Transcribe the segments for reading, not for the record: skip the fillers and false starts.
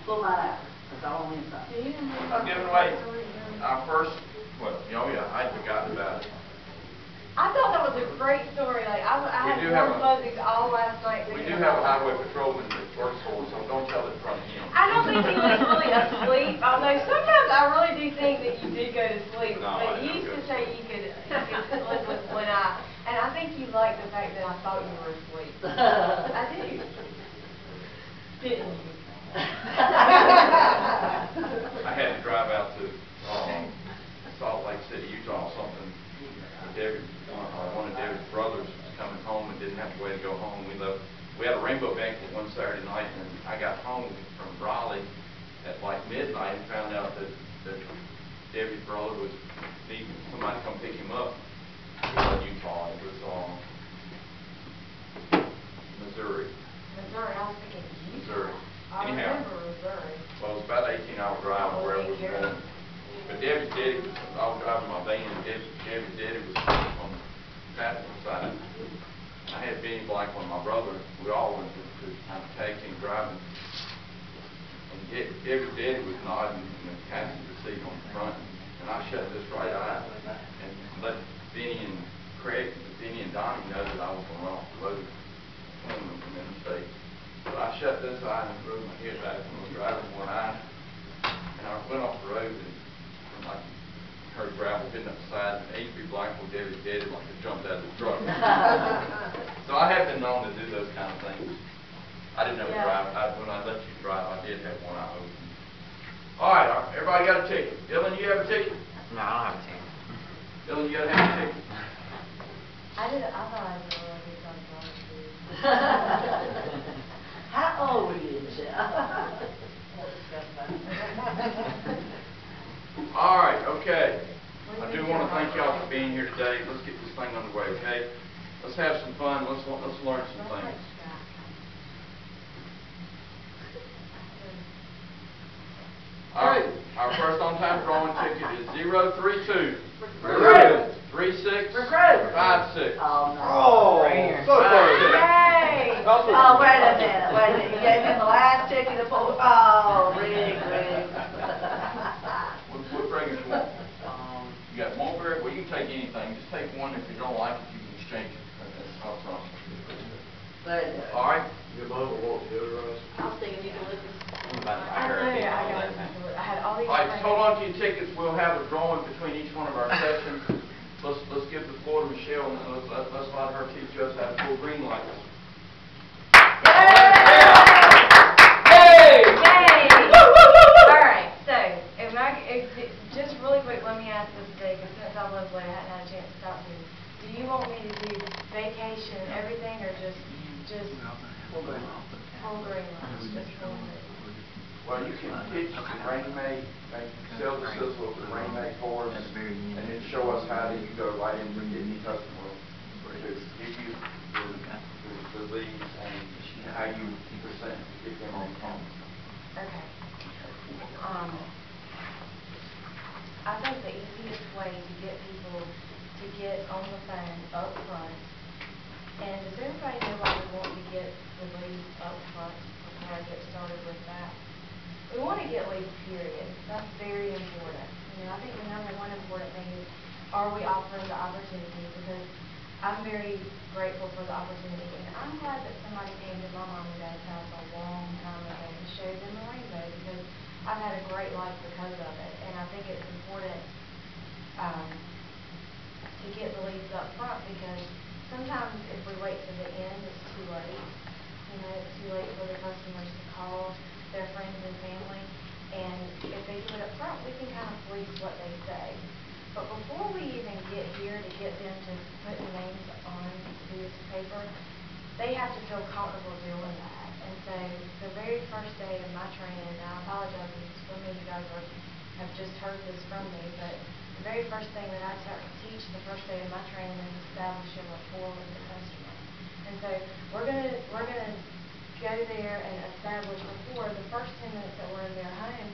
pull that out. That's all I'm inside. I'm giving away our first, well, oh yeah, I'd forgotten about it. I thought that was a great story. Like I had warm fuzzies all last night. We do have a highway patrolman that works for us, so don't tell it in front of him. I don't think he was really asleep, although sometimes I really do think that you did go to sleep. No, but you used to say you could sleep with one eye, and I think you liked the fact that I thought you were asleep. I do. Didn't you? I had to drive out to Salt Lake City, Utah, or something. One of Debbie's brothers was coming home and didn't have a way to go home. We had a rainbow banquet one Saturday night, and I got home from Raleigh at like midnight and found out that Debbie's brother was needing somebody to come pick him up. It wasn't Utah, it was Missouri. Missouri, I was thinking Utah. Missouri. I remember Missouri. Well, it was about an 18-hour drive wherever we were going. But Debbie's daddy was, I was driving my van, and Debbie's daddy was on the passenger side. I had Benny Black on my brother. We all went to kind of tag team driving. And Debbie's daddy was nodding in the passenger seat on the front. And I shut this right eye and let Benny and Donnie know that I was going to run off the road between them from interstate. So I shut this eye and moved my head back and was driving one eye. And I went off the road and I heard gravel hitting up the side, and Avery Blackwood, Debbie's daddy, like he jumped out of the truck. So I have been known to do those kind of things. I didn't ever drive. When I let you drive, I did have one eye open. All right, everybody got a ticket. Dylan, you have a ticket? No, I don't have a ticket. Dylan, you got to have a ticket. I thought I was really good. How old were you, Michelle? All right, okay. I do want to thank y'all for being here today. Let's get this thing underway, okay? Let's have some fun. Let's learn some things. All right, our first on-time drawing ticket is 032 36 56. Oh, no. Oh, so close. Yay! Oh, wait a minute. You gave him the last ticket of oh, Rick. What fragrance you want? You got mulberry? Well, you can take anything. Just take one. If you don't like it, you can exchange it. That's up front. All right. Your mother wants the other rice. I was thinking you could look at I had all these. All right, just hold on to your tickets. We'll have a drawing between each one of our sessions. Let's give the floor to Michelle, and let's let her teach us how to pull green lights. Yay! All right, so just really quick, let me ask this today, because since I was late, I hadn't had a chance to talk to you. Do you want me to do vacation and everything, or just full green lights? Just full green. Well, you can pitch Rainmate, sell the sizzle of the Rainmate for us, and then show us how you go right into getting customers to give you the leads and how you present to get them on the phone. Okay. I think the easiest way to get people to get on the phone up front, and does everybody know why we want to get the leads up front before I get started with that? We want to get leads, period. That's very important. I think the number one important thing is, are we offering the opportunity? Because I'm very grateful for the opportunity, and I'm glad that somebody came to my mom and dad's house a long time ago and showed them the rainbow, because I've had a great life because of it. And I think it's important to get the leads up front, because sometimes if we wait to the end, it's too late. It's too late for the customers to call their friends and family, and if they do it up front, we can kind of police what they say. But before we even get here to get them to put names on a piece of paper, they have to feel comfortable doing that. And so the very first day of my training, and I apologize if some of you guys have just heard this from me, but the very first thing that I teach the first day of my training is establishing rapport with the customer. And so we're gonna go there and establish rapport. The first 10 minutes that we're in their home,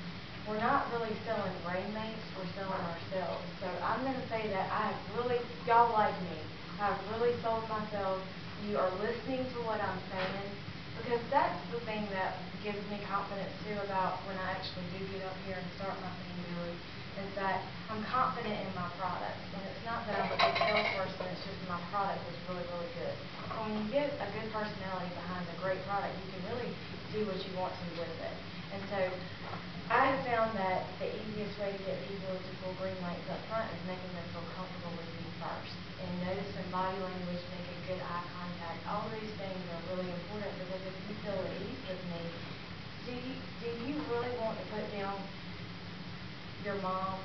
we're not really selling Rainmates, we're selling ourselves. So I'm going to say that I have really, y'all like me, I've really sold myself. You are listening to what I'm saying, because that's the thing that gives me confidence too about when I actually do get up here and start my thing, Billy, is that I'm confident in my product. And it's not that I'm a good salesperson, it's just my product is really, really good. And when you get a good personality behind a great product, you can really do what you want to with it. And so I have found that the easiest way to get people to pull green lights up front is making them feel comfortable with you first. And notice in body language, make a good eye contact. All these things are really important because if you feel at ease with me, do you really want to put down your mom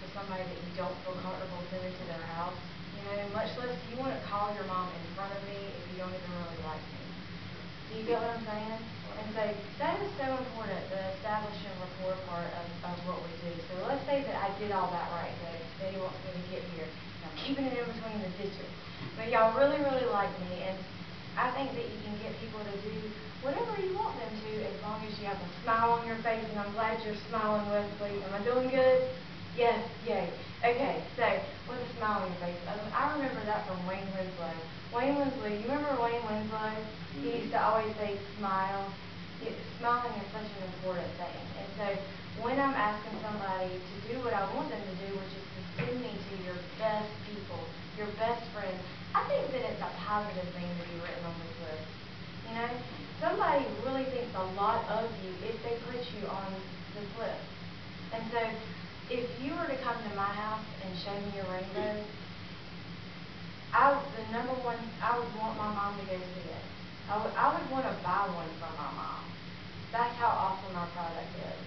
to somebody that you don't feel comfortable sending to their house? You know, much less do you want to call your mom in front of me if you don't even really like me. Do you get what I'm saying? And so that is so important, the establishing rapport part of what we do. So let's say that I did all that right, that Daddy wants me to get here. And I'm keeping it in between the ditches. But y'all really, really like me, and I think that you can get people to do whatever you want them to as long as you have a smile on your face, and I'm glad you're smiling, Wesley. Am I doing good? Yes, yay. Okay, so with a smile on your face. I remember that from Wayne Winslow. Wayne Winslow, you remember Wayne Winslow? He used to always say smile. Smiling is such an important thing. And so when I'm asking somebody to do what I want them to do, which is to send me to your best people, your best friends, I think that it's a positive thing to be written on this list. You know, somebody really thinks a lot of you if they put you on this list. And so if you were to come to my house and show me your rainbow, I would want my mom to go see it. I would want to buy one for my mom. That's how awesome our product is.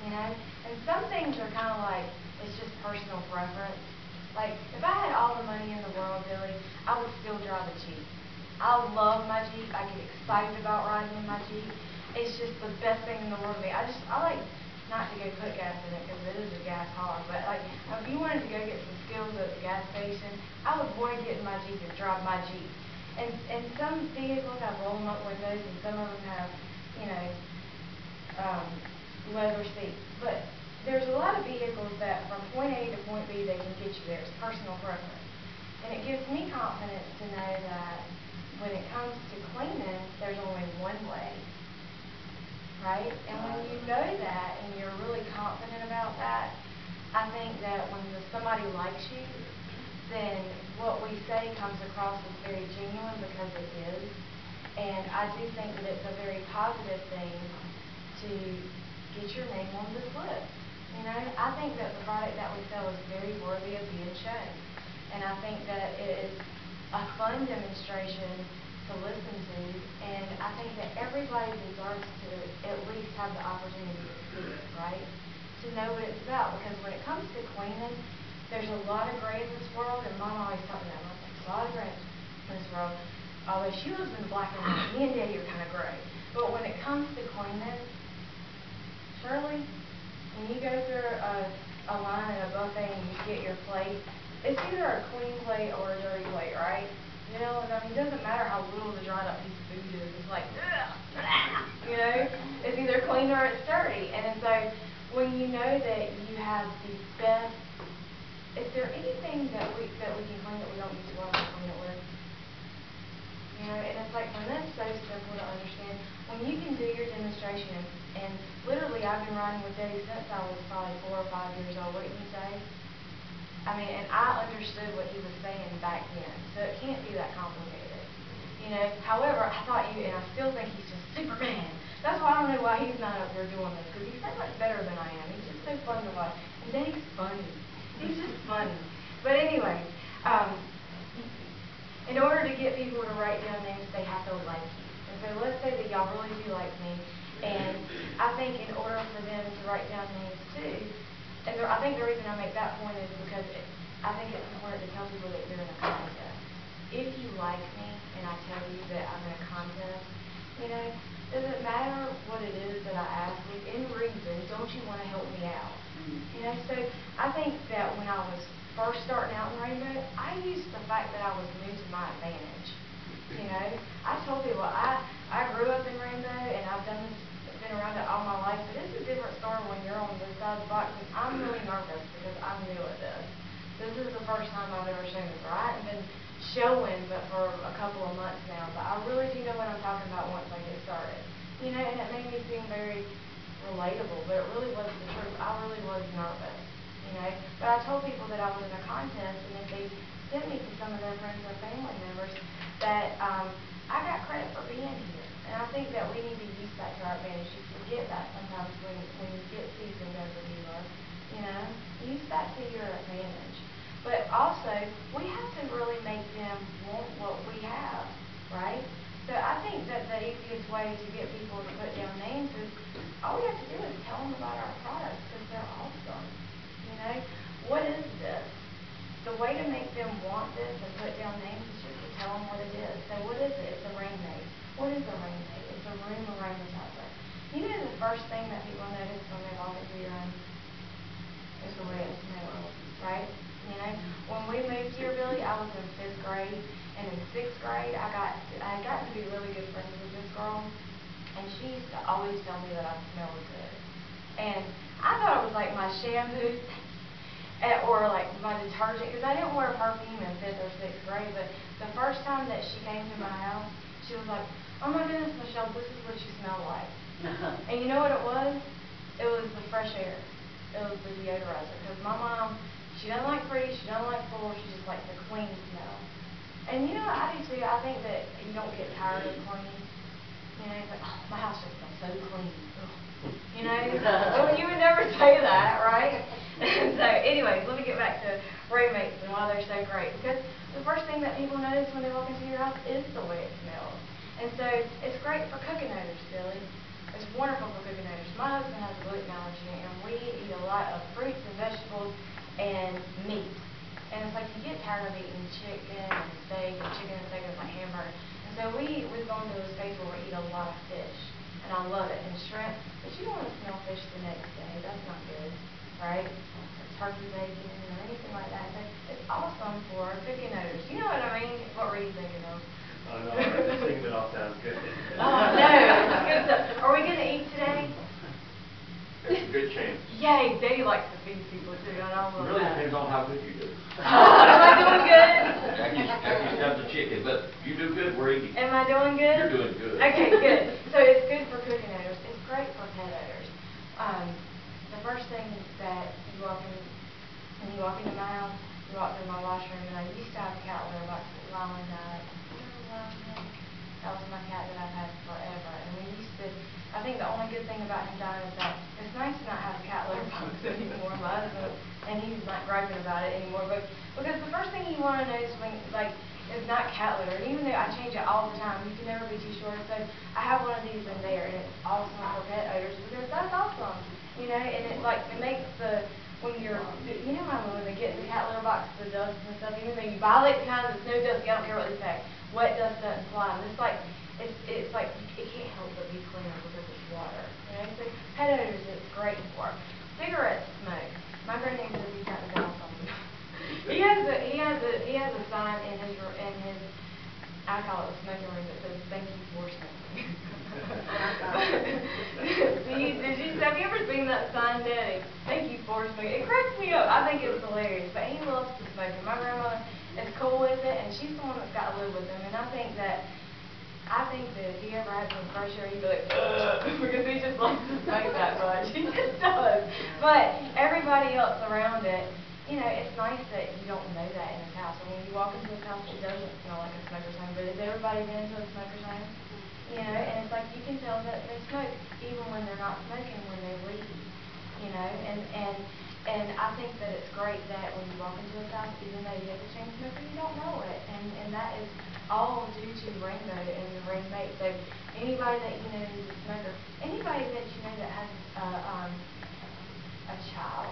You know? And some things are kind of like, it's just personal preference. Like, if I had all the money in the world, Billy, I would still drive a Jeep. I love my Jeep. I get excited about riding in my Jeep. It's just the best thing in the world to me. I like not to go put gas in it because it is a gas hog, but like, if you wanted to go get some skills at the gas station, I would want to get in my Jeep and drive my Jeep. And some vehicles have roll-up windows, and some of them have, you know, leather seats. But there's a lot of vehicles that from point A to point B, they can get you there. It's personal preference. And it gives me confidence to know that when it comes to cleaning, there's only one way. Right? And when you know that and you're really confident about that, I think that when somebody likes you, then what we say comes across as very genuine because it is. And I do think that it's a very positive thing to get your name on this list. You know, I think that the product that we sell is very worthy of being shown. And I think that it is a fun demonstration to listen to, and I think that everybody deserves to at least have the opportunity to see it, right? To know what it's about, because when it comes to cleaning, there's a lot of gray in this world, and Mom always taught me that. Mom thinks a lot of gray in this world. Although she lives in the black and white, me and Daddy are kind of gray. But when it comes to cleaning, Shirley, when you go through a line at a buffet and you get your plate, it's either a clean plate or a dirty plate, right? You know, and I mean, it doesn't matter how little the dried up piece of food is. It's like, you know, it's either clean or it's dirty. And so when you know that you have the best, is there anything that we can clean that we don't use water to clean it with? You know, and it's like, when that's so simple to understand, when you can do your demonstration, and literally I've been riding with Daddy since I was probably 4 or 5 years old, wouldn't you say? I mean, and I understood what he was saying back then, so it can't be that complicated. You know, however, I thought and I still think he's just Superman. That's why I don't know why he's not up there doing this, because he's so much better than I am. He's just so fun to watch. And Daddy's funny. He's just funny. But anyway, in order to get people to write down names, they have to like you. And so let's say that y'all really do like me, and I think in order for them to write down names too, and I think the reason I make that point is because I think it's important to tell people that you're in a contest. If you like me and I tell you that I'm in a contest, you know, does it matter what it is that I ask? Within reason, don't you want to help me out? You know, so I think that when I was first starting out in Rainmate, I used the fact that I was new to my advantage. You know, I told people I grew up in Rainmate and I've been around it all my life, but it's a different story when you're on this side of the box, and I'm really nervous because I'm new at this. This is the first time I've ever shown this. I haven't been showing but for a couple of months now, but I really do know what I'm talking about once I get started. relatable, but it really wasn't the truth. I really was nervous, you know. But I told people that I was in a contest, and if they sent me to some of their friends or family members, that I got credit for being here. And I think that we need to use that to our advantage. You forget that sometimes when you get seasoned as a dealer, you know. Use that to your advantage. But also, we have to really make them want what we have, right? So I think that the easiest way to get people to put down names is, all we have to do is tell them about our products, because they're awesome. You know, what is this? The way to make them want this and put down names is just to tell them what it is. So what is it? It's a Rainmate. What is a Rainmate? It's a room aromatizer. You know, the first thing that people notice when they walk into your room is the way it smells, right? You know, when we moved here, Billy, I was in 5th grade, and in 6th grade, I had gotten to be really good friends with this girl, and she used to always tell me that I smelled good. And I thought it was like my shampoo, or like my detergent, because I didn't wear perfume in 5th or 6th grade, but the first time that she came to my house, she was like, "Oh my goodness, Michelle, this is what you smell like." And you know what it was? It was the fresh air. It was the deodorizer, because my mom, she doesn't like pretty, she doesn't like full, she just likes the clean smell. And you know what, I do too. I think that you don't get tired of clean. You know, it's like, oh, my house just smells so clean. You know, well, you would never say that, right? So anyways, let me get back to Rainmates and why they're so great. Because the first thing that people notice when they walk into your house is the way it smells. And so it's great for cooking odors, Billy. It's wonderful for cooking odors. My husband has a gluten allergy, and we eat a lot of fruits and vegetables and meat. And it's like you get tired of eating chicken and steak, and chicken and steak is like hamburger. And so we've gone to a space where we eat a lot of fish. And I love it. And shrimp. But you don't want to smell fish the next day. That's not good, right? Or turkey bacon or anything like that. So it's awesome for cooking odors. You know what I mean? What were you thinking of? Oh, no, I'm thinking it all sounds good. Oh, no. Good stuff. Are we going to eat today? There's a good chance. Yay, Daddy likes to feed people too, and I love It really that. depends on how good you do. Am I doing good? After you stuff the chicken, but you do good, we're eating. Am I doing good? You're doing good. Okay, good. So it's good for cooking odors. It's great for pet odors. The first thing that when you walk into my house, you walk through my washroom, and I used to have a cat litter box that Lyle died. Remember Lyle? That was my cat that I've had forever. And we used to, I think the only good thing about him dying is that it's nice to not have a cat litter box anymore. My husband, and he's not griping about it anymore. But because the first thing you want to know is when, like, it's not cat litter. And even though I change it all the time, you can never be too sure. So I have one of these in there, and it's awesome for pet odors because that's awesome. You know, and it makes the, when you're, you know how when they get in the cat litter box, the dust and stuff, even though you buy it kind of, there's no dust, I don't care what they say. Wet dust doesn't fly. And it's like, it's like, it can't help but be cleaner because it's water. You know, so pet odors it's great for. Cigarette smoke. My granddad says he's got to die something. He has a sign in his I call it a smoking room that says "Thank you for smoking." Have you ever seen that sign, Daddy? Thank you for smoking. It cracks me up. I think it's hilarious. But he loves to smoke. And my grandmother is cool with it, and she's the one that's got to live with him. And I think that if he ever had some fresh air, he'd be like, ugh, because he just likes to smoke that much. He just does. But everybody else around it, you know, it's nice that you don't know that in his house. And when you walk into his house, it doesn't smell like a smoker's home. But has everybody been to a smoker's home? You know, and it's like you can tell that they smoke even when they're not smoking when they leave. You know, and I think that it's great that when you walk into his house, even though you have a chain smoker, you don't know it. And that is all due to Rainmate and the Rainmate. So anybody that you know who's a smoker, anybody that you know that has a child,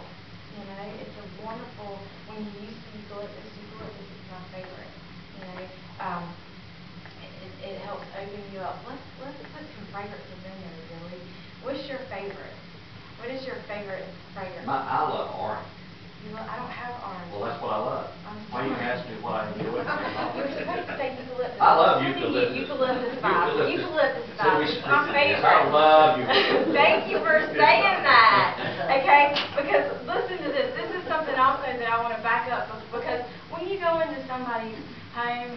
you know, it's a wonderful, when you use eucalyptus is my favorite. You know, it helps open you up. Let's put some fragrances in there, Billy. What's your favorite? What is your favorite fragrance? I love orange. I don't have orange. Well, that's what I love. Why you ask me what I enjoy? You're supposed to say eucalyptus. I love I'm sending you eucalyptus. Eucalyptus vibes. Eucalyptus vibes. It's my favorite. I love eucalyptus. Thank you for saying that. Okay? Because listen to this. This is something also that I want to back up because when you go into somebody's home,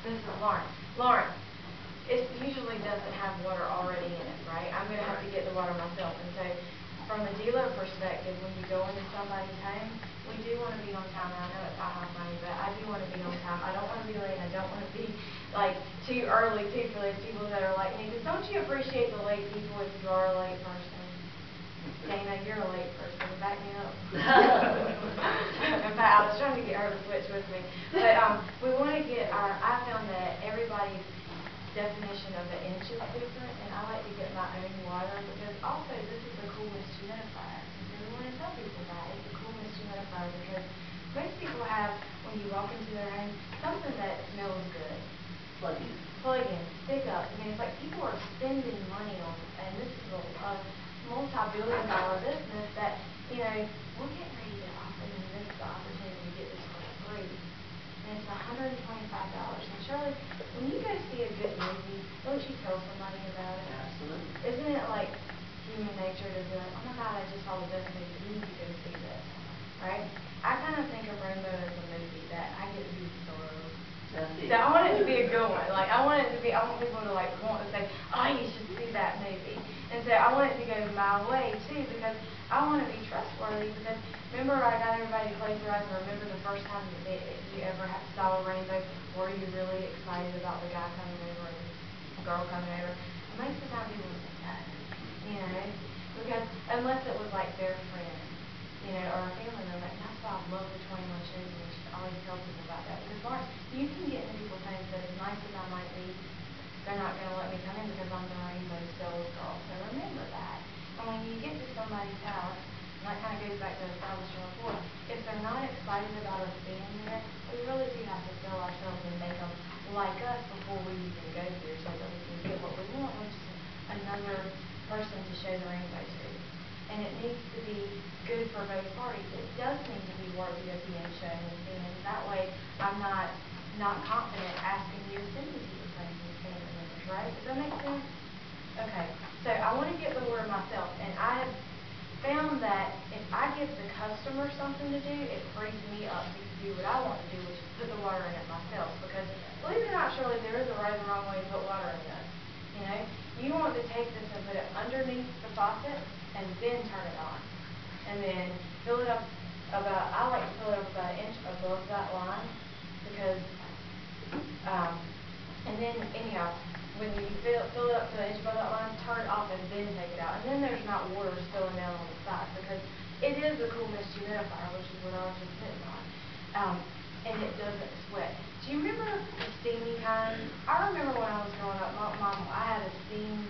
this is Lawrence. Lawrence, it usually doesn't have water already in it, right? I'm going to have to get the water myself. And so from a dealer perspective, when you go into somebody's home, we do want to be on time. And I know it's not high money, but I do want to be on time. I don't want to be late. I don't want to be like too early too for those people that are like me. Because don't you appreciate the late people if you are a late person? Dana, you're a late person. Back me up. In fact, I was trying to get her to switch with me. But we want to get I found that everybody's definition of an inch is different, and I like to get my own water because also this is the coolest humidifier. And we want to tell people that it's the coolest humidifier because most people have, when you walk into their home, something that smells good. Plug-in, stick up. I mean, it's like people are spending money on, and this is a multi-billion-dollar business that, you know, we're getting ready to offer them this opportunity to get this for free. And it's $125. And Shirley, when you go see a good movie, don't you tell somebody about it? Absolutely. Isn't it like human nature to be like, oh my God, I just saw the best movie, you need to go see this, right? I kind of think of Rainbow as a movie that I get to be the star of. That's it. So I want it to be a good one. Like I want people to like want to say, oh, you should see that movie. And so I want it to go my way too because I want to be trustworthy because remember I got everybody to close their eyes and remember the first time that you ever saw a rainbow, were you really excited about the guy coming over or the girl coming over? And most of the time people would say no, you know, because unless it was like their friend, you know, or a family member. And that's why I love the 21 shows and we should always tell people about that. Because Lawrence, you can get into people's homes that as nice as I might be, they're not going to let me come in because I'm the rainbow sales girl. So remember that. And when you get to somebody's house, and that kind of goes back to the establishing rapport, if they're not excited about us being there, we really do have to sell ourselves and make them like us before we even go there so that we can get what we want, which is another person to show the rainbow to. And it needs to be good for both parties. It does need to be worthy of being shown and seen. And that way, I'm not confident asking you to send me to your friends and family members, right? Does that make sense? Okay. So I want to get the word myself. And I have found that if I give the customer something to do, it frees me up to do what I want to do, which is put the water in it myself. Because believe it or not, Shirley, there is a right and wrong way to put water in this. You know, you want to take this and put it underneath the faucet and then turn it on. And then fill it up I like to fill it up about an inch above that line because, and then anyhow, when you fill it up to an inch above that line, turn it off and then take it out. And then there's not water spilling down on the side because it is a cool mist humidifier, which is what I was just sitting on. And it doesn't sweat. Do you remember the steamy kind? I remember when I was growing up, I had a steam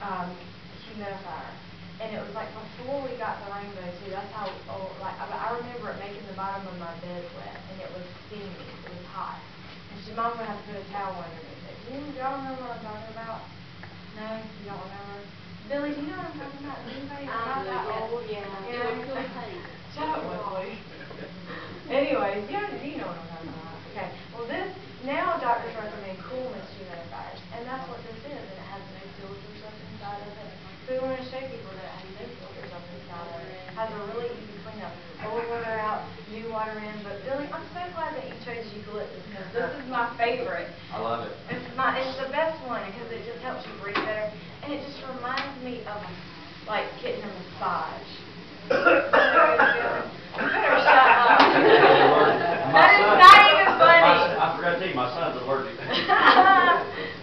humidifier. And it was like before we got the rainbow too. That's how old, like I remember it making the bottom of my bed wet, and it was steamy. It was hot. And Mom would have to put a towel underneath it. Y'all remember what I'm talking about? No, you don't remember. Billy, do you know what I'm talking about? Does anybody not that old? Yeah. You know? Shut up, Wesley. Anyways, do you know what I'm talking about? Okay. Well, now doctors recommend cool mist humidifiers, and that's what this is, and it has no filters up inside of it. So we want to show people that it has no filters up inside of it. It has a really easy cleanup. Old water out, new water in. But Billy, I'm so glad that you chose eucalyptus because this is my favorite. I love it. It's the best one because it just helps you breathe better, and it just reminds me of like getting a massage. You better shut up. That is not even funny. I forgot to tell you, my son's allergic.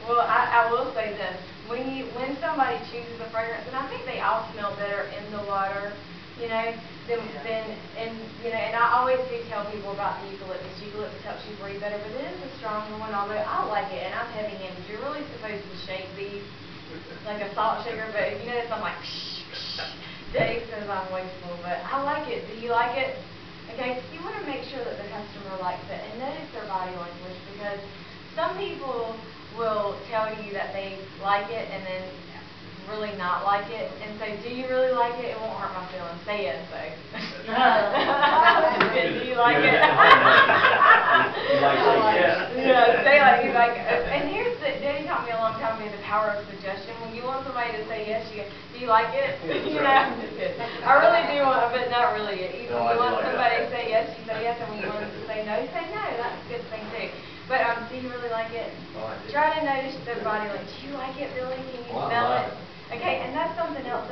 Well, I will say this. When somebody chooses a fragrance, and I think they all smell better in the water, you know, and I always do tell people about the eucalyptus. Eucalyptus helps you breathe better, but it is a stronger one, although I like it, and I'm heavy-handed. You're really supposed to shake these like a salt shaker, but if you notice, I'm like, Dave says I'm wasteful, but I like it. Do you like it? Okay, you want to make sure that the customer likes it, and notice their body language, because some people will tell you that they like it and then really not like it. And so, do you really like it? It won't hurt my feelings. Say yes, though. Do you like it? Yeah, say like you like it. And here's Daddy taught me a long time ago the power of suggestion. When you want somebody to say yes, you go, do you like it? You know, I'm just kidding. I really do want, but not really. When you want somebody to say yes, you say yes, and when you want them to say no, you say no. That's a good thing too. But do you really like it? Try to notice their body language. Do you like it, Billy? Can you smell it? Okay, and that's something else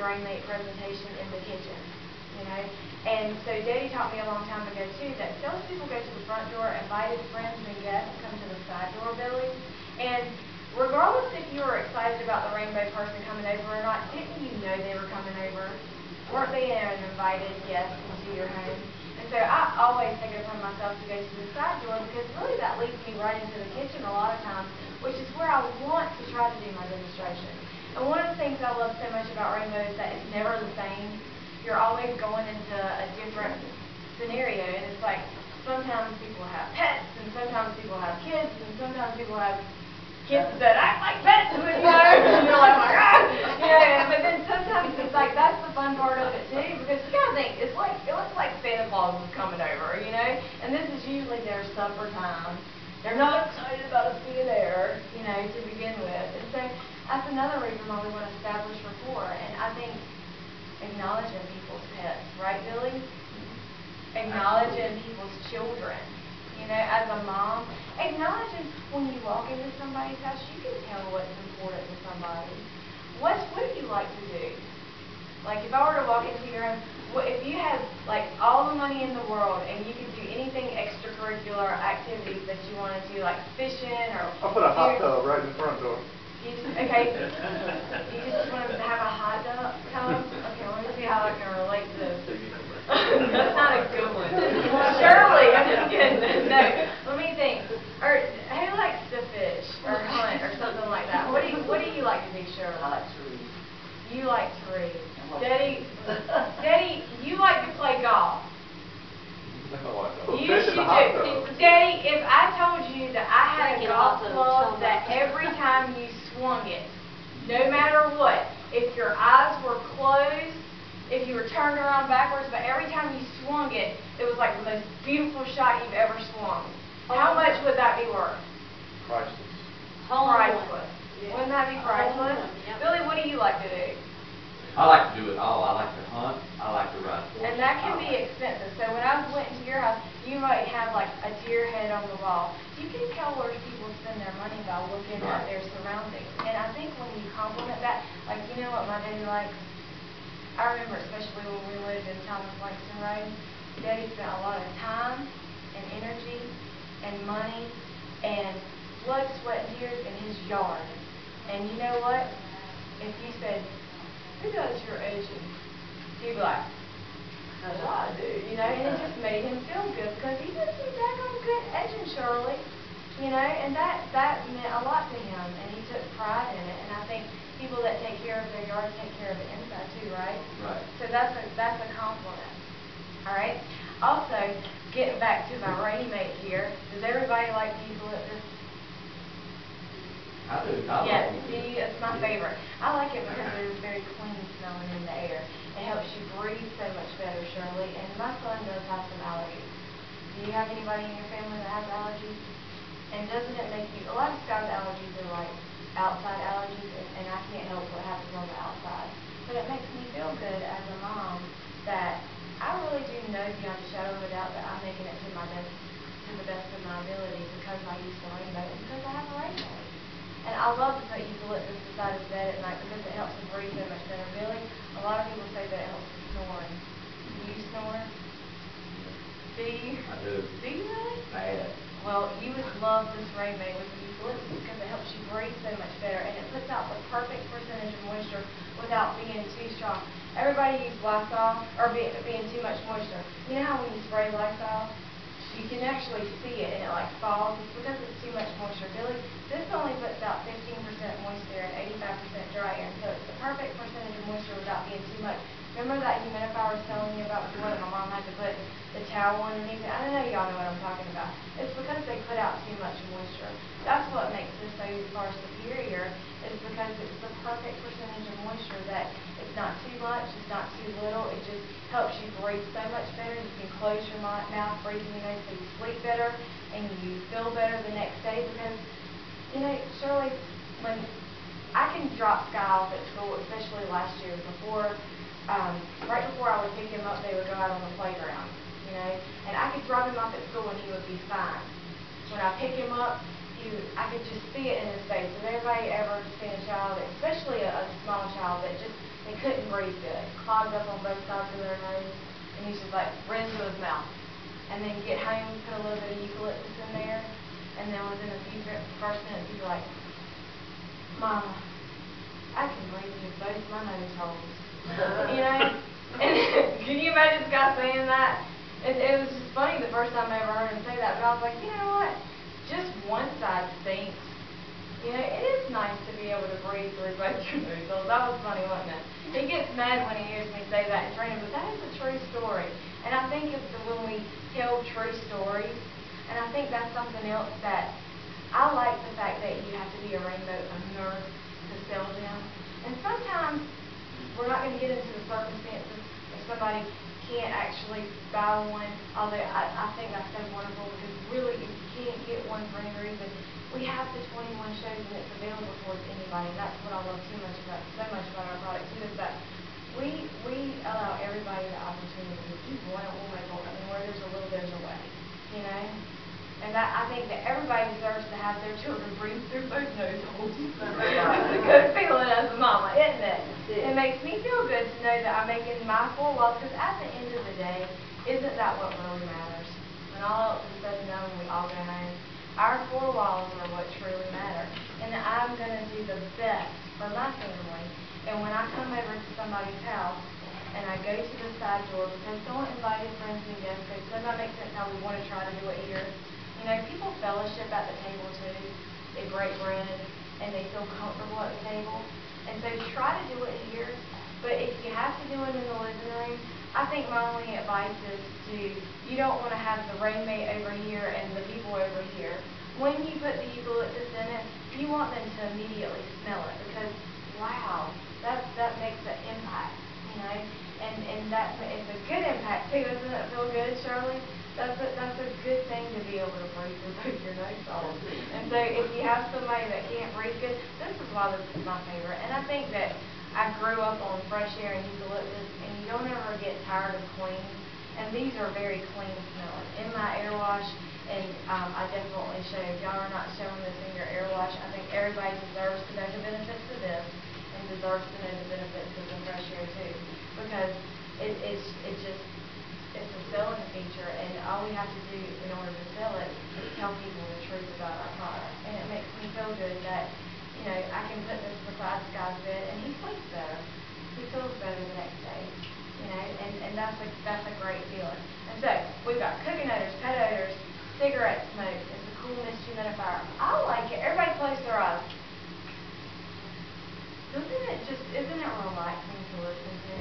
Rainmate presentation in the kitchen, you know. And so Daddy taught me a long time ago too that salespeople go to the front door, invited friends and guests come to the side door, Billy. And regardless if you were excited about the Rainbow person coming over or not, didn't you know they were coming over? Weren't they an invited guest into your home? And so I always take it upon myself to go to the side door because really that leads me right into the kitchen a lot of times, which is where I want to try to do my demonstration. And one of the things I love so much about Rainbow is that it's never the same. You're always going into a different scenario, and it's like sometimes people have pets, and sometimes people have kids, and sometimes people have kids that act like pets, you know, and you're like, you know, but then sometimes it's like, that's the fun part of it too, because you gotta think, it looks like Santa Claus is coming over, you know, and this is usually their supper time. They're not excited about us being there, you know, to begin with, and so that's another reason why we want to establish rapport, and I think acknowledging people's pets, right, Billy? Acknowledging people's children. You know, as a mom, acknowledging when you walk into somebody's house, you can tell what's important to somebody. What do you like to do? Like, if I were to walk into your home, if you had, like, all the money in the world and you could do anything extracurricular activities that you wanted to, like fishing or... I'll put a hot tub right in the front door. Okay, you just want to have a hot tub? Okay, let me see how I can relate to this. That's not a good one. Shirley, I'm just kidding. No, let me think. Or who likes to fish or hunt or something like that? What do you like to do, Shirley? I like to read. You like to read. Daddy, you like to play golf. You should do. Daddy, if I told you that I had a golf club that every time you swung it, no matter what, if your eyes were closed, if you were turned around backwards, but every time you swung it, it was like the most beautiful shot you've ever swung. How much would that be worth? Priceless. Priceless. Wouldn't that be priceless? Billy, what do you like to do? I like to do it all. I like to hunt. I like to ride horses. And that can be expensive. So when I went into your house, you might have like a deer head on the wall. You can tell where people spend their money by looking at their surroundings. And I think when you compliment that, like, you know what my daddy likes? I remember especially when we lived in Thomas Langston Road, Daddy spent a lot of time and energy and money and blood, sweat, and tears in his yard. And you know what? If you said, who does your edging? He'd be like, that's what I do, you know, and it just made him feel good because he did some daggone good edging, Shirley, you know, and that meant a lot to him, and he took pride in it, and I think people that take care of their yard take care of the inside too, right? Right. So that's a compliment, all right? Also, getting back to my Rainmate here, does everybody like the eucalyptus? I do. Yes, see, it's my favorite. I like it because it is very clean smelling in the air. It helps you breathe so much better, Shirley. And my son does have some allergies. Do you have anybody in your family that has allergies? And doesn't it make you, a lot of guys' allergies are like outside allergies, and I can't help what happens on the outside. But it makes me feel good as a mom that I really do know beyond a shadow of a doubt that I'm making it to the best of my ability because I use the Rainbow and because I have a Rainbow. And I love to put eucalyptus beside his bed at night because it helps him breathe so much better. Billy, a lot of people say that it helps with snoring. Do you snore? Do you? I do. Do you really? Bad. Well, you would love this Rainmate with the eucalyptus because it helps you breathe so much better and it puts out the perfect percentage of moisture without being too strong. Everybody uses Lysol or being too much moisture. You know how when you spray Lysol, you can actually see it and it like falls. It's because it's too much moisture. Billy, this only puts out 15% moisture and 85% dry air. So it's the perfect percentage of moisture without being too much. Remember that humidifier I was telling you about before that my mom had to put the towel underneath it? I don't know y'all know what I'm talking about. It's because they put out too much moisture. That's what makes this so far superior is because it's the perfect percentage of moisture that it's not too much, it's not too little. It just helps you breathe so much better. You can close your mouth, breathe in your nose so you sleep better and you feel better the next day because, you know, Shirley, when I can drop Sky off at school, especially last year right before I would pick him up, they would go out on the playground, you know, and I could drop him off at school and he would be fine. When I pick him up, I could just see it in his face. Has everybody ever seen a child, especially a small child, that just, they couldn't breathe? breathe good. Clogged up on both sides of their nose, and he's just like, rinse to his mouth. And then get home, put a little bit of eucalyptus in there, and then within a few first minutes, he's like, Mama, I can breathe through both my nose holes. You know? And can you imagine this guy saying that? It was just funny the first time I ever heard him say that, but I was like, you know what? Just one side stinks. You know, it is nice to be able to breathe through both your nose holes. That was funny, wasn't it? He gets mad when he hears me say that in training, but that is a true story. And I think it's when we tell true stories, and I think that's something else that I like the fact that you have to be a Rainmate owner to sell them. And sometimes we're not going to get into the circumstances if somebody can't actually buy one, although I think that's so wonderful because really if you can't get one for any reason, we have the 21 shows and it's available towards anybody. That's what I love so much about our product too, is that we allow everybody the opportunity. If you want it, we'll make it. And where there's a will, there's a way. You know? And that I think that everybody deserves to have their children breathe through both nose holes. It's a good feeling as a mama, isn't it? It makes me feel good to know that I'm making my 4 walls, because at the end of the day, isn't that what really matters? When all else is said and done, we all go home. Our 4 walls are what truly matter. And I'm going to do the best for my family. And when I come over to somebody's house, and I go to the side door, because don't invite friends and guests, because it does not make sense how we want to try to do it here. You know, people fellowship at the table too. They break bread, and they feel comfortable at the table. And so try to do it here. But if you have to do it in the living room, I think my only advice is you don't want to have the Rainmate over here and the people over here. When you put the eucalyptus in it, you want them to immediately smell it because, wow, that makes an impact, you know. And that it's a good impact too. Doesn't it feel good, Shirley? That's a good thing to be able to breathe through both your nose holes. And so if you have somebody that can't breathe good, this is why this is my favorite. And I think that I grew up on fresh air and eucalyptus, and you don't ever get tired of clean. And these are very clean smelling. In my air wash, and I definitely show, if y'all are not showing this in your air wash, I think everybody deserves to know the benefits of this and deserves to know the benefits of the fresh air too. Because it's a selling feature, and all we have to do in order to sell it is tell people the truth about our product. And it makes me feel good that, you know, I can put this beside Sky's bed, and he sleeps better. He feels better the next day. You know, and that's a great feeling. And so we've got cooking odors, pet odors, cigarette smoke. It's a cool mist humidifier. I like it. Everybody close their eyes. Isn't it relaxing to listen to?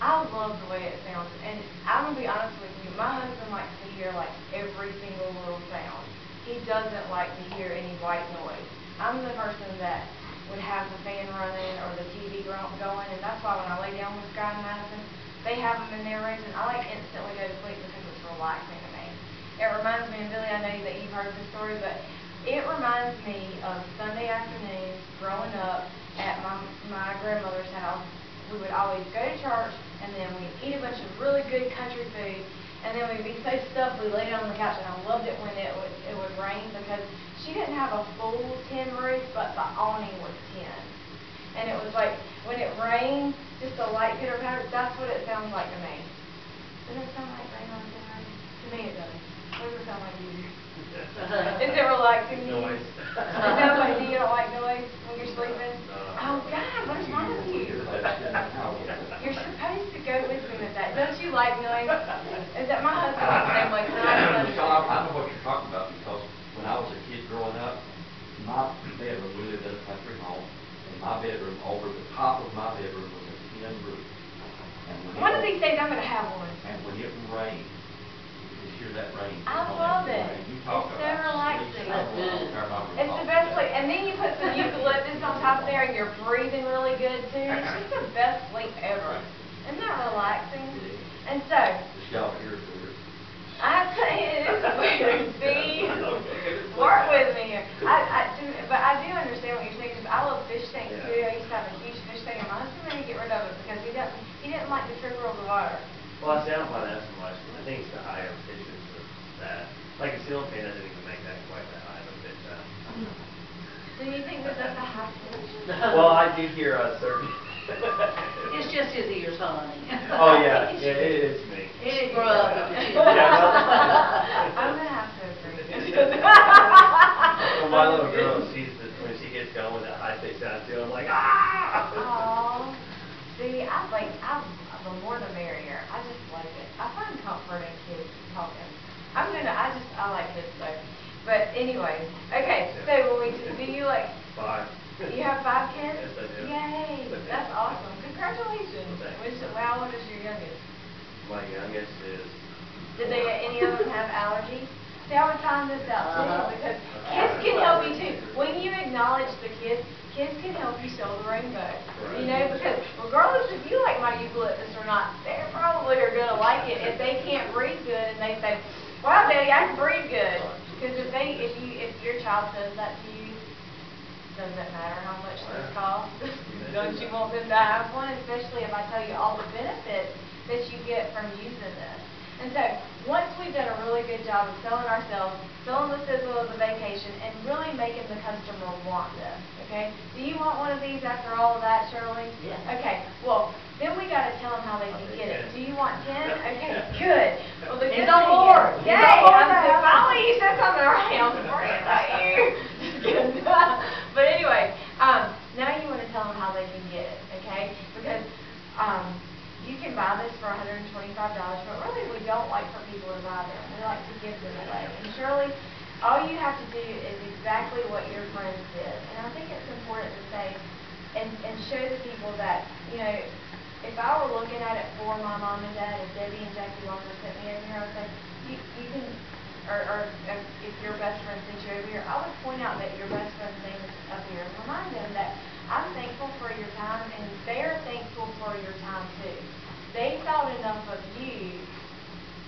I love the way it sounds, and I'm going to be honest with you, my husband likes to hear like every single little sound. He doesn't like to hear any white noise. I'm the person that would have the fan running or the TV going, and that's why when I lay down with Scott and Madison, they have them in their rooms, and I like instantly go to sleep because it's relaxing to me. It reminds me, and Billy, I know that you've heard the story, but it reminds me of Sunday afternoons growing up at my grandmother's house. We would always go to church, and then we'd eat a bunch of really good country food, and then we'd be so stuffed we'd lay down on the couch, and I loved it when it would rain because she didn't have a full tin roof, but the awning was tin. And it was like, when it rained, just a light pitter-patter, that's what it sounds like to me. Doesn't it sound like rain on a tin roof? To me it does. What does it sound like to you? Is it relaxing to you? Noise. Nobody, you don't like noise when you're sleeping? Oh, God, what is wrong with you? You're supposed to go with me with that. Don't you like noise? Is that my husband was the same way? I know what you're talking about because when I was a kid growing up, my bedroom, we lived in a country home, and my bedroom, over the top of my bedroom was a tin roof. One of these days I'm going to have one. And when it rained, you could hear that rain. I love it. It's so relaxing. It's the best sleep. And then you put some eucalyptus on top there and you're breathing really good too. It's just the best sleep ever. Isn't that relaxing? And so, I tell you, it is weird. See, work with me here. But I do understand what you're saying because I love fish tanks too. I used to have a huge fish tank and my husband made me get rid of it because he didn't like the trigger of the water. Well, I don't find that so much. I think it's the higher pitches of that. Like a ceiling fan doesn't even make that quite that high of a pitch. Do you think that that's a high pitch? Well, I do hear certain It's just his ears, honey. Oh, yeah, it's me. It grew up with the chin. I'm gonna have to agree. Well, my little girl, when she gets going with that high-pitched sound too, I'm like, ah! Aw. See, the more the merrier. I just like it. I find comfort in kids talking. I like kids though. But anyway, okay, so do you like, 5. you have 5 kids? Yes, I do. Yay, that's awesome. Congratulations. Thanks. How old is your youngest? My youngest is... Did any of them have allergies? See, I would find this out too, because kids can Right. help you too. When you acknowledge the kids can help you sell the rainbow. You know, because regardless if you like my eucalyptus or not, they probably are going to like it. If they can't breathe good and they say, "Wow, Daddy, I can breathe good," because if your child says that to you, doesn't matter how much this costs. Don't you want them to have one? Especially if I tell you all the benefits that you get from using this. And so, once we've done a really good job of selling ourselves, selling the sizzle of the vacation, and really making the customer want this, okay? Do you want one of these after all of that, Shirley? Yeah. Okay, well, then we got to tell them how they can get it. Do you want 10? Okay, good. Well, the He's good on thing board. is- He's Yay! on board I'm now. finally you said something right. I'm worried about you. Just kidding. But anyway, now you want to tell them how they can get it, okay? Because you can buy this for $125, but really we don't like for people to buy them. We like to give them away. And Shirley, all you have to do is exactly what your friends did. And I think it's important to say and show the people that, you know, if I were looking at it for my mom and dad, if Debbie and Jackie Walker sent me over here, I would say, you can, or if your best friend sent you over here, I would point out that your best friend's name is up here and remind them that I'm thankful for your time and they're thankful for your time too. They thought enough of you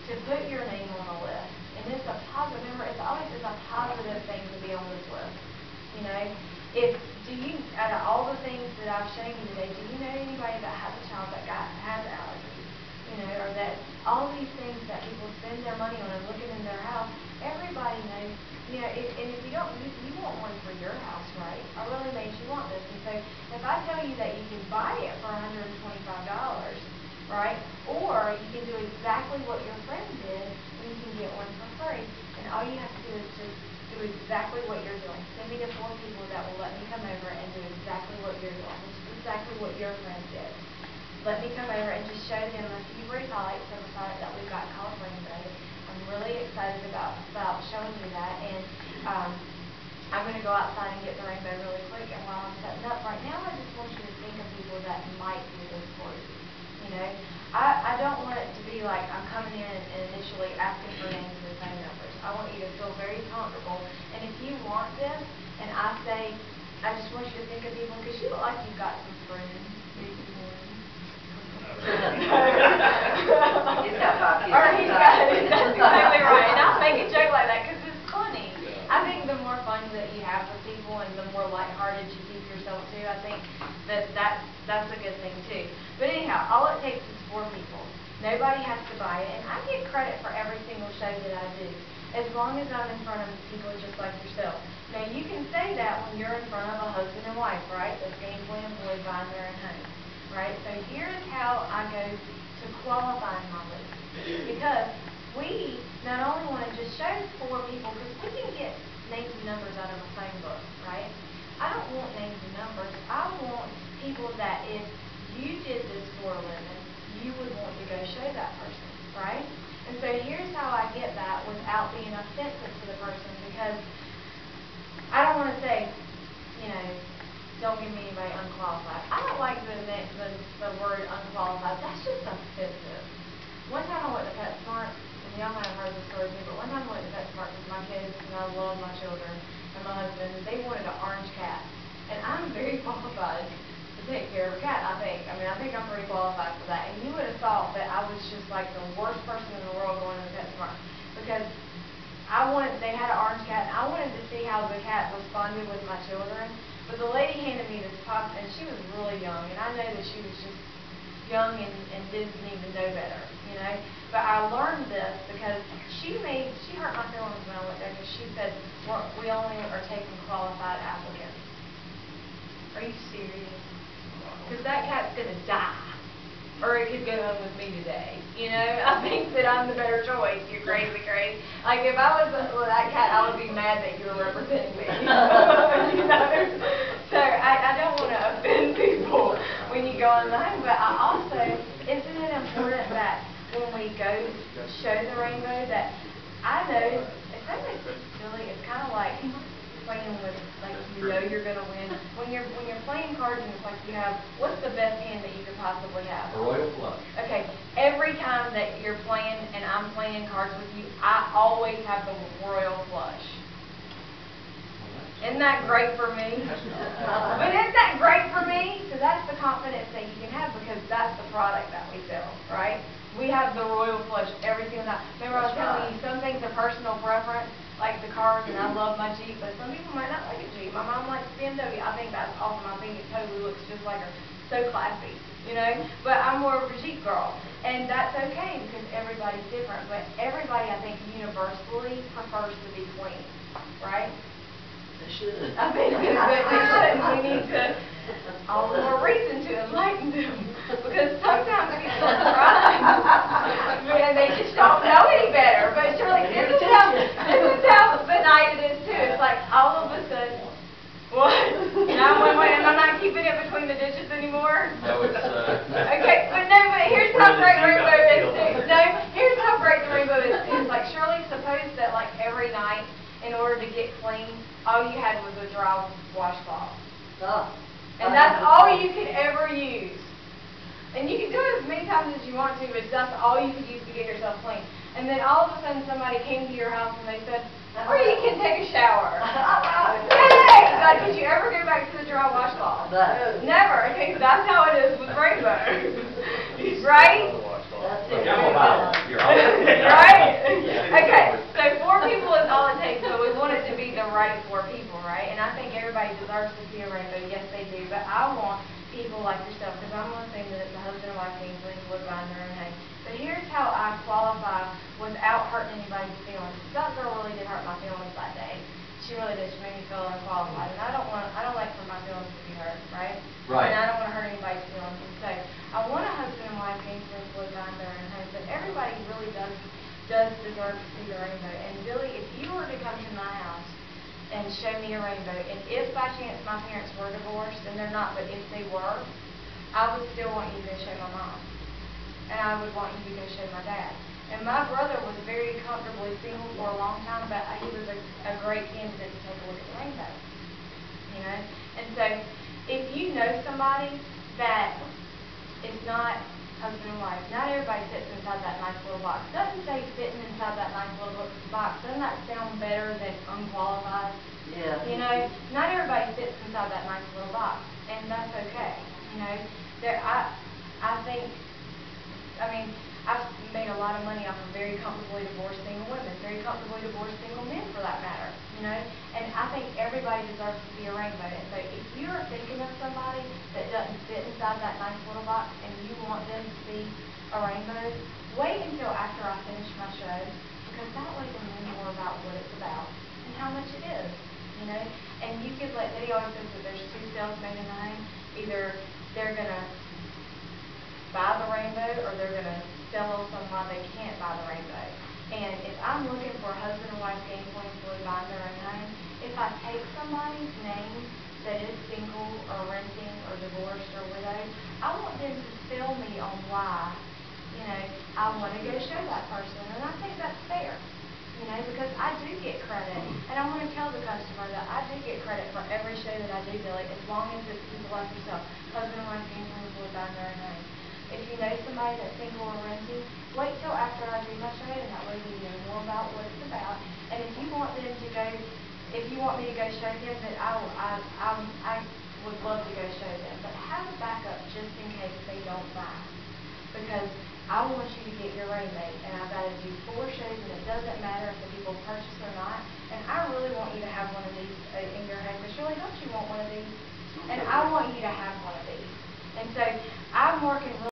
to put your name on the list. And it's a positive, remember, it's always a positive thing to be on this list. You know, out of all the things that I've shown you today, do you know anybody that has a child that has allergies? You know, or that all these things that people spend their money on and looking in their house, everybody knows, you know, and if you don't, you want one for your house, right? I really made you want this. And so if I tell you that you can buy it for $125, right? Or you can do exactly what your friend did, and you can get one for free. And all you have to do is just do exactly what you're doing. Send me to 4 people that will let me come over and do exactly what you're doing, which is exactly what your friend did. Let me come over and just show them a few brief highlights of a product that we've got called Rainmate. I'm really excited about showing you that. And I'm going to go outside and get the rainbow really quick. And while I'm setting up right now, I just want you to think of people that might do this for you. You know, I don't want it to be like I'm coming in and initially asking for names and phone numbers. I want you to feel very comfortable. And if you want them, and I say, I just want you to think of people, because you look like you've got some friends. He's got 5 kids. Or that's exactly right. And I'll make a joke like that because it's funny. I think the more fun that you have with people and the more lighthearted you keep yourself to, I think that's a good thing too. But anyhow, all it takes is 4 people. Nobody has to buy it, and I get credit for every single show that I do, as long as I'm in front of people just like yourself. Now you can say that when you're in front of a husband and wife, right? That's gainfully employed buying their own home, right? So here's how I go to qualifying my list, because we not only want to just show 4 people, because we can get names and numbers out of a phone book, right? I don't want names and numbers. I want people that if you did this for a living, you would want to go show that person, right? And so here's how I get that without being offensive to the person, because I don't want to say, you know, don't give me anybody unqualified. I don't like the word unqualified. That's just offensive. One time I went to PetSmart, and y'all might have heard this story too, but one time I went to PetSmart with my kids, and I love my children, and my husband, they wanted an orange cat. And I'm very qualified to take care of a cat, I think. I mean, I think I'm pretty qualified for that. And you would have thought that I was just like the worst person in the world going to PetSmart, because they had an orange cat, and I wanted to see how the cat responded with my children. But the lady handed me this pup, and she was really young, and I know that she was just young and didn't even know better, you know. But I learned this because she hurt my feelings when I went there, because she said, we only are taking qualified applicants. Are you serious? because that cat's gonna die. Or it could go home with me today. You know, I think that I'm the better choice. You're crazy, Grace. Like, if I was that cat, I would be mad that you were representing me. You know? So, I don't want to offend people when you go online, but I also, isn't it important that when we go show the rainbow, that I know, especially Billy, it's kind of like playing with, like, you know you're going to win. When you're playing cards and it's like you have, what's the best hand that you could possibly have? A royal flush. Okay, every time that you're playing and I'm playing cards with you, I always have the royal flush. Isn't that great for me? But isn't that great for me? So that's the confidence that you can have because that's the product that we sell, right? We have the royal flush every single time. Remember I was telling you, some things are personal preference, like the cars, and I love my Jeep, but some people might not like a Jeep. My mom likes BMW. I think that's awesome. I think it totally looks just like her. So classy, you know? But I'm more of a Jeep girl, and that's okay because everybody's different. But everybody, I think, universally prefers to be clean, right? They should. I think that they should. We need to, all the more reason to enlighten them. Because sometimes people are trying, and they just don't know any better. But surely, this is how the night it is too. It's like all of a sudden, what? 911, and I'm not keeping it between the ditches anymore? No, it's, Okay, but no, but here's how great rainbow is too. No, here's how great the rainbow is too. It's like, Shirley, suppose that like every night, in order to get clean, all you had was a dry washcloth. Oh. And that's all you could ever use. And you can do it as many times as you want to, but that's all you could use to get yourself clean. And then all of a sudden somebody came to your house and they said, or you can take a shower. Yay! Like, did you ever go back to the dry washcloth? No. Never. Okay, that's how it is with rainbow. Right? Right? Okay, so 4 people is all it takes, but we want it to be the right 4 people, right? And I think everybody deserves to see a rainbow. Yes, they do. But I want people like yourself, because I'm one thing that the husband and wife team would find their own home. But here's how I qualify without hurting anybody's feelings. That girl really did hurt my feelings that day. She really did. She made me feel unqualified, and I don't like for my feelings to be hurt, right? Right. And I don't want to hurt anybody's feelings. And so I want a husband and wife team to would find their own home. But everybody really does deserve to see the rainbow. And Billy, if you were to come to my house and show me a rainbow, and if by chance my parents were divorced, and they're not, but if they were, I would still want you to go show my mom. And I would want you to go show my dad. And my brother was very comfortably single for a long time, but he was a great candidate to take a look at the rainbow. You know? And so, if you know somebody that is not husband and wife, not everybody fits inside that nice little box. Doesn't say fitting inside that nice little box. Doesn't that sound better than unqualified? Yeah. You know, not everybody fits inside that nice little box, and that's okay. You know, I think, I mean, I've made a lot of money off of very comfortably divorced single women, very comfortably divorced single men for that matter, you know, and I think everybody deserves to see a rainbow. And so if you're thinking of somebody that doesn't fit inside that nice little box and you want them to see a rainbow, wait until after I finish my show, because that way they'll know more about what it's about and how much it is, you know, and you could let, Daddy always says that there's 2 sales made in the home. Either they're going to buy the rainbow or they're going to sell them why they can't buy the rainbow. And if I'm looking for a husband and wife game plan for buying their own home, if I take somebody's name that is single or renting or divorced or widowed, I want them to sell me on why, you know, I want to go show that person. And I think that's fair, you know, because I do get credit. And I want to tell the customer that I do get credit for every show that I do, Billy, as long as it's people like yourself, husband and wife game plan for buying their own home. If you know somebody that's single or renting, wait till after I do my show, and that way you know more about what it's about. And if you want them to go, if you want me to go show them, then I would love to go show them. But have a backup just in case they don't buy. Because I want you to get your Rainmate, and I've got to do 4 shows, and it doesn't matter if the people purchase or not. And I really want you to have one of these in your home. Because really, don't you want one of these? And I want you to have one of these. And so I'm working really